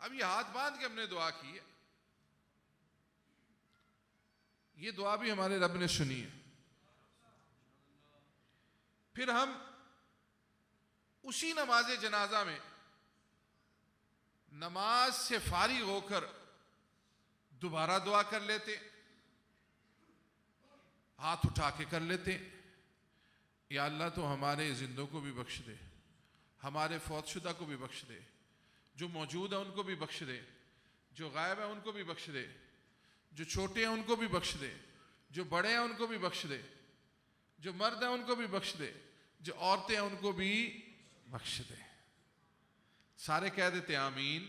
اب یہ ہاتھ باندھ کے ہم نے دعا کی ہے، یہ دعا بھی ہمارے رب نے سنی ہے. پھر ہم اسی نماز جنازہ میں نماز سے فارغ ہو کر دوبارہ دعا کر لیتے، ہاتھ اٹھا کے کر لیتے، یا اللہ تو ہمارے زندوں کو بھی بخش دے، ہمارے فوت شدہ کو بھی بخش دے، جو موجود ہیں ان کو بھی بخش دے، جو غائب ہیں ان کو بھی بخش دے، جو چھوٹے ہیں ان کو بھی بخش دے، جو بڑے ہیں ان کو بھی بخش دے، جو مرد ہیں ان کو بھی بخش دے، جو عورتیں ہیں ان کو بھی بخش دے. سارے کہہ دیتے آمین.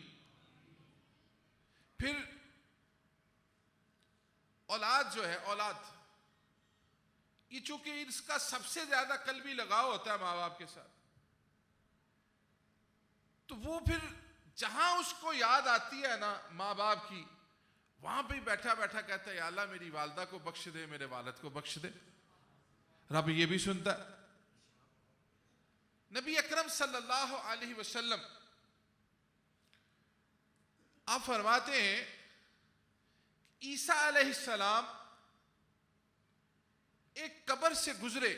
پھر اولاد جو ہے، اولاد یہ چونکہ اس کا سب سے زیادہ قلبی لگاؤ ہوتا ہے ماں باپ کے ساتھ، تو وہ پھر جہاں اس کو یاد آتی ہے نا ماں باپ کی، وہاں پہ بیٹھا بیٹھا کہتا ہے یا اللہ میری والدہ کو بخش دے، میرے والد کو بخش دے. رب یہ بھی سنتا ہے. نبی اکرم صلی اللہ علیہ وسلم آپ فرماتے ہیں عیسیٰ علیہ السلام ایک قبر سے گزرے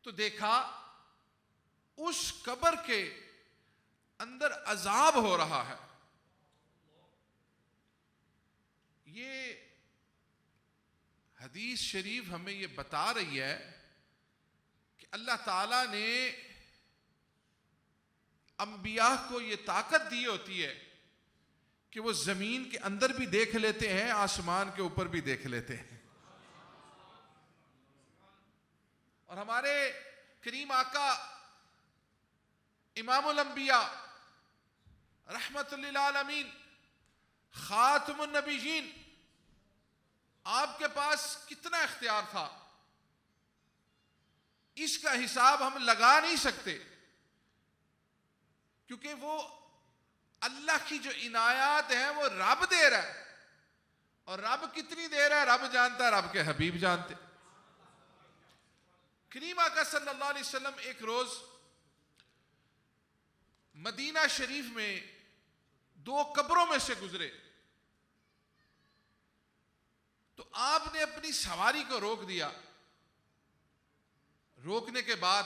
تو دیکھا اس قبر کے اندر عذاب ہو رہا ہے. یہ حدیث شریف ہمیں یہ بتا رہی ہے کہ اللہ تعالیٰ نے انبیاء کو یہ طاقت دی ہوتی ہے کہ وہ زمین کے اندر بھی دیکھ لیتے ہیں، آسمان کے اوپر بھی دیکھ لیتے ہیں. اور ہمارے کریم آقا امام الانبیاء رحمت للعالمین خاتم النبیین، آپ کے پاس کتنا اختیار تھا، اس کا حساب ہم لگا نہیں سکتے، کیونکہ وہ اللہ کی جو عنایات ہیں وہ رب دے رہا ہے، اور رب کتنی دے رہا ہے رب جانتا ہے، رب کے حبیب جانتے. کریم آقا صلی اللہ علیہ وسلم ایک روز مدینہ شریف میں 2 قبروں میں سے گزرے تو آپ نے اپنی سواری کو روک دیا. روکنے کے بعد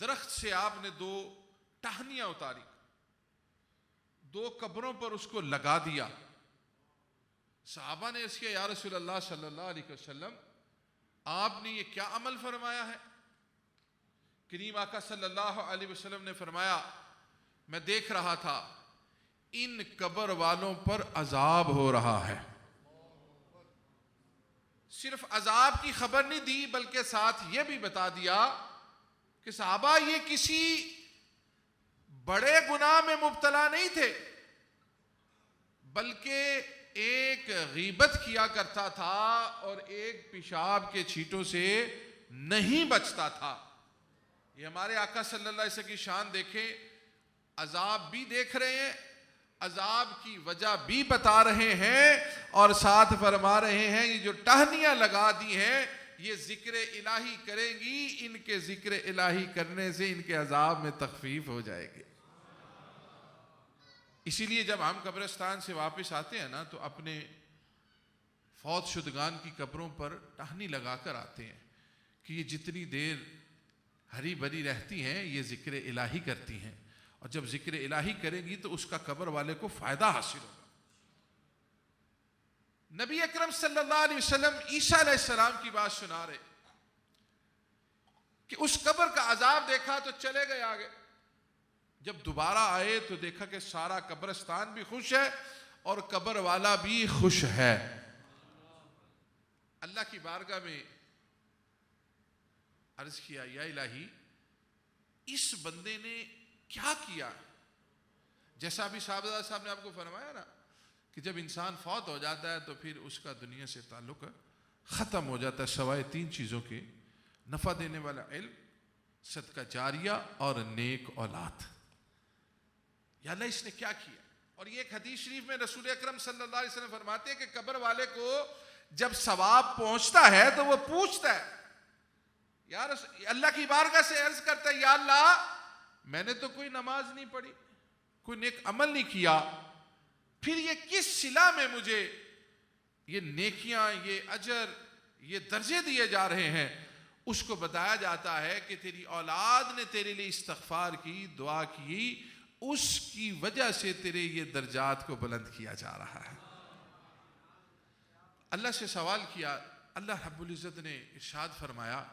درخت سے آپ نے 2 ٹہنیاں اتاری، 2 قبروں پر اس کو لگا دیا. صحابہ نے اس کے یا رسول اللہ صلی اللہ علیہ وسلم آپ نے یہ کیا عمل فرمایا ہے؟ کریم آقا صلی اللہ علیہ وسلم نے فرمایا میں دیکھ رہا تھا ان قبر والوں پر عذاب ہو رہا ہے. صرف عذاب کی خبر نہیں دی بلکہ ساتھ یہ بھی بتا دیا کہ صحابہ یہ کسی بڑے گناہ میں مبتلا نہیں تھے، بلکہ ایک غیبت کیا کرتا تھا اور ایک پیشاب کے چھینٹوں سے نہیں بچتا تھا. یہ ہمارے آقا صلی اللہ علیہ وسلم کی شان دیکھیں، عذاب بھی دیکھ رہے ہیں، عذاب کی وجہ بھی بتا رہے ہیں، اور ساتھ فرما رہے ہیں یہ جو ٹہنیاں لگا دی ہیں یہ ذکر الہی کریں گی، ان کے ذکر الہی کرنے سے ان کے عذاب میں تخفیف ہو جائے گی. اسی لیے جب ہم قبرستان سے واپس آتے ہیں نا تو اپنے فوت شدگان کی قبروں پر ٹہنی لگا کر آتے ہیں کہ یہ جتنی دیر ہری بھری رہتی ہیں یہ ذکر الہی کرتی ہیں، اور جب ذکر الہی کریں گی تو اس کا قبر والے کو فائدہ حاصل ہوگا. نبی اکرم صلی اللہ علیہ وسلم عیسیٰ علیہ السلام کی بات سنا رہے کہ اس قبر کا عذاب دیکھا تو چلے گئے آگے. جب دوبارہ آئے تو دیکھا کہ سارا قبرستان بھی خوش ہے اور قبر والا بھی خوش ہے. اللہ کی بارگاہ میں عرض کیا یا الہی اس بندے نے کیا کیا؟ جیسا ابھی صاحب نے آپ کو فرمایا نا کہ جب انسان فوت ہو جاتا ہے تو پھر اس کا دنیا سے تعلق ختم ہو جاتا ہے سوائے 3 چیزوں کے: نفع دینے والا علم، صدقہ جاریہ اور نیک اولاد. یا اللہ اس نے کیا کیا؟ اور یہ ایک حدیث شریف میں رسول اکرم صلی اللہ علیہ وسلم فرماتے ہیں کہ قبر والے کو جب ثواب پہنچتا ہے تو وہ پوچھتا ہے، یا اللہ کی بارگاہ سے عرض کرتا ہے یا اللہ میں نے تو کوئی نماز نہیں پڑھی، کوئی نیک عمل نہیں کیا، پھر یہ کس صلہ میں مجھے یہ نیکیاں، یہ اجر، یہ درجے دیے جا رہے ہیں؟ اس کو بتایا جاتا ہے کہ تیری اولاد نے تیرے لیے استغفار کی، دعا کی، اس کی وجہ سے تیرے یہ درجات کو بلند کیا جا رہا ہے۔ اللہ سے سوال کیا، اللہ رب العزت نے ارشاد فرمایا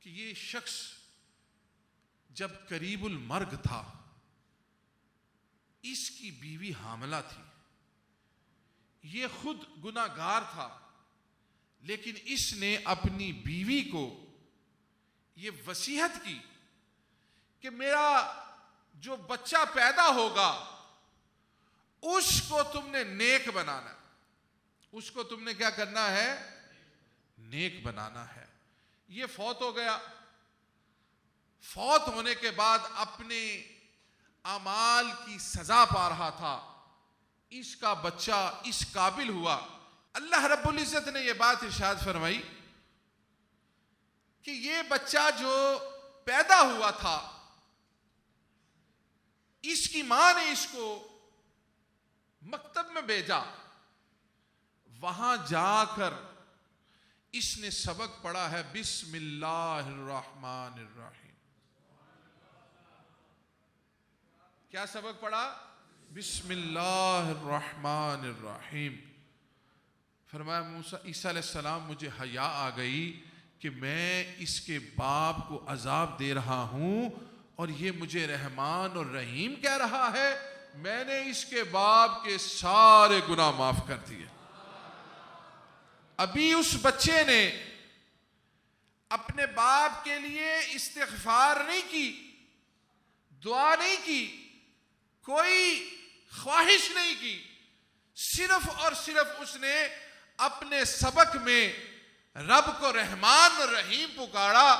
کہ یہ شخص جب قریب المرگ تھا، اس کی بیوی حاملہ تھی، یہ خود گناہگار تھا، لیکن اس نے اپنی بیوی کو یہ وصیت کی کہ میرا جو بچہ پیدا ہوگا اس کو تم نے نیک بنانا ہے، اس کو تم نے کیا کرنا ہے؟ نیک بنانا ہے۔ یہ فوت ہو گیا، فوت ہونے کے بعد اپنے اعمال کی سزا پا رہا تھا، اس کا بچہ اس قابل ہوا۔ اللہ رب العزت نے یہ بات ارشاد فرمائی کہ یہ بچہ جو پیدا ہوا تھا، اس کی ماں نے اس کو مکتب میں بھیجا، وہاں جا کر اس نے سبق پڑھا ہے بسم اللہ الرحمن الرحیم۔ کیا سبق پڑھا؟ بسم اللہ الرحمن الرحیم۔ فرمایا عیسیٰ علیہ السلام مجھے حیا آ گئی کہ میں اس کے باپ کو عذاب دے رہا ہوں اور یہ مجھے رحمان اور رحیم کہہ رہا ہے، میں نے اس کے باپ کے سارے گناہ معاف کر دیے۔ ابھی اس بچے نے اپنے باپ کے لیے استغفار نہیں کی، دعا نہیں کی، کوئی خواہش نہیں کی، صرف اور صرف اس نے اپنے سبق میں رب کو رحمان اور رحیم پکارا،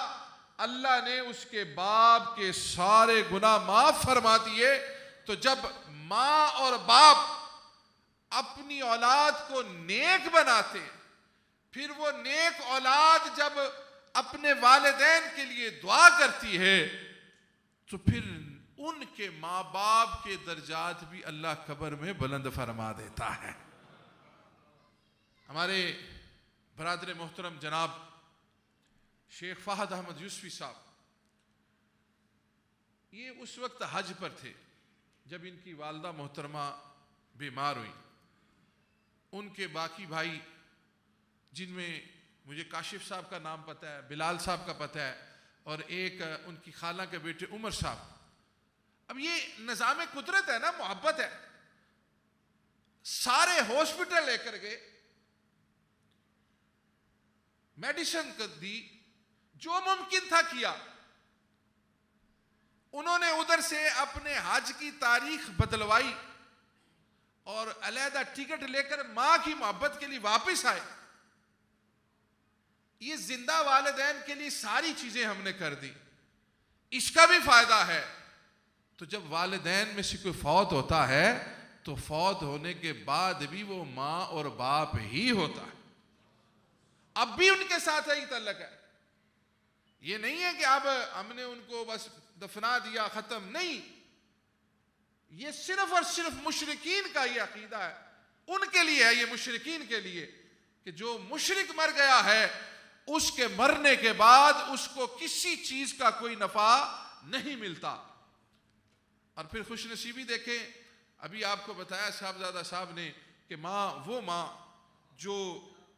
اللہ نے اس کے باپ کے سارے گناہ معاف فرما دیے۔ تو جب ماں اور باپ اپنی اولاد کو نیک بناتے، پھر وہ نیک اولاد جب اپنے والدین کے لیے دعا کرتی ہے تو پھر ان کے ماں باپ کے درجات بھی اللہ قبر میں بلند فرما دیتا ہے۔ ہمارے برادر محترم جناب شیخ فہد احمد یوسفی صاحب، یہ اس وقت حج پر تھے جب ان کی والدہ محترمہ بیمار ہوئی۔ ان کے باقی بھائی، جن میں مجھے کاشف صاحب کا نام پتہ ہے، بلال صاحب کا پتہ ہے، اور ایک ان کی خالہ کے بیٹے عمر صاحب۔ اب یہ نظام قدرت ہے نا، محبت ہے، سارے ہاسپٹل لے کر گئے، میڈیسن کر دی، جو ممکن تھا کیا۔ انہوں نے ادھر سے اپنے حج کی تاریخ بدلوائی اور علیحدہ ٹکٹ لے کر ماں کی محبت کے لیے واپس آئے۔ یہ زندہ والدین کے لیے ساری چیزیں ہم نے کر دی، اس کا بھی فائدہ ہے۔ تو جب والدین میں سے کوئی فوت ہوتا ہے تو فوت ہونے کے بعد بھی وہ ماں اور باپ ہی ہوتا ہے، اب بھی ان کے ساتھ ہی تعلق ہے۔ یہ نہیں ہے کہ اب ہم نے ان کو بس دفنا دیا، ختم نہیں۔ یہ صرف اور صرف مشرکین کا یہ عقیدہ ہے، ان کے لیے ہے یہ، مشرکین کے لیے، کہ جو مشرک مر گیا ہے اس کے مرنے کے بعد اس کو کسی چیز کا کوئی نفع نہیں ملتا۔ اور پھر خوش نصیبی دیکھیں، ابھی آپ کو بتایا صاحبزادہ صاحب نے کہ ماں، وہ ماں جو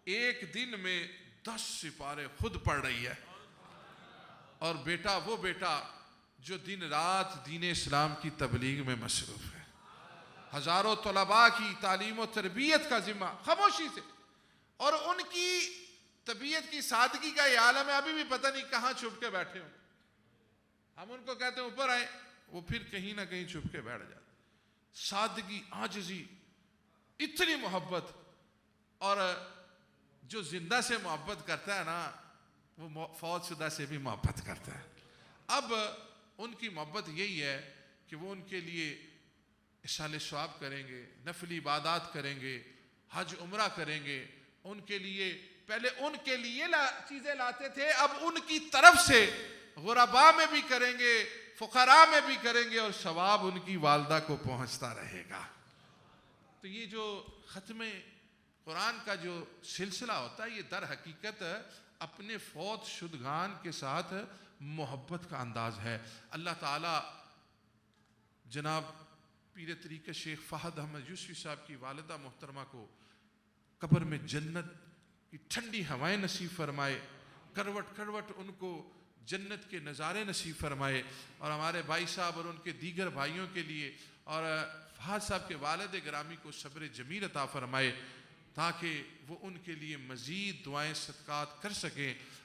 ایک دن میں 10 سپارے خود پڑھ رہی ہے، اور بیٹا وہ بیٹا جو دن رات دین اسلام کی تبلیغ میں مصروف ہے، ہزاروں طلباء کی تعلیم و تربیت کا ذمہ خاموشی سے، اور ان کی طبیعت کی سادگی کا یہ عالم ہے، ابھی بھی پتہ نہیں کہاں چھپ کے بیٹھے ہوں۔ ہم ان کو کہتے ہیں اوپر آئیں، وہ پھر کہیں نہ کہیں چھپ کے بیٹھ جاتے۔ سادگی، عاجزی، اتنی محبت، اور جو زندہ سے محبت کرتا ہے نا وہ فوت شدہ سے بھی محبت کرتا ہے۔ اب ان کی محبت یہی ہے کہ وہ ان کے لیے اصالِ ثواب کریں گے، نفلی عبادات کریں گے، حج عمرہ کریں گے، ان کے لیے پہلے ان کے لیے چیزیں لاتے تھے، اب ان کی طرف سے غرباء میں بھی کریں گے، فقراء میں بھی کریں گے اور ثواب ان کی والدہ کو پہنچتا رہے گا۔ تو یہ جو ختم قرآن کا جو سلسلہ ہوتا ہے یہ در حقیقت اپنے فوت شدگان کے ساتھ محبت کا انداز ہے۔ اللہ تعالیٰ جناب پیر طریقہ شیخ فہد احمد یوسفی صاحب کی والدہ محترمہ کو قبر میں جنت کی ٹھنڈی ہوائیں نصیب فرمائے، کروٹ کروٹ ان کو جنت کے نظارے نصیب فرمائے، اور ہمارے بھائی صاحب اور ان کے دیگر بھائیوں کے لیے اور فہد صاحب کے والد گرامی کو صبر جمیل عطا فرمائے تاکہ وہ ان کے لیے مزید دعائیں صدقات کر سکیں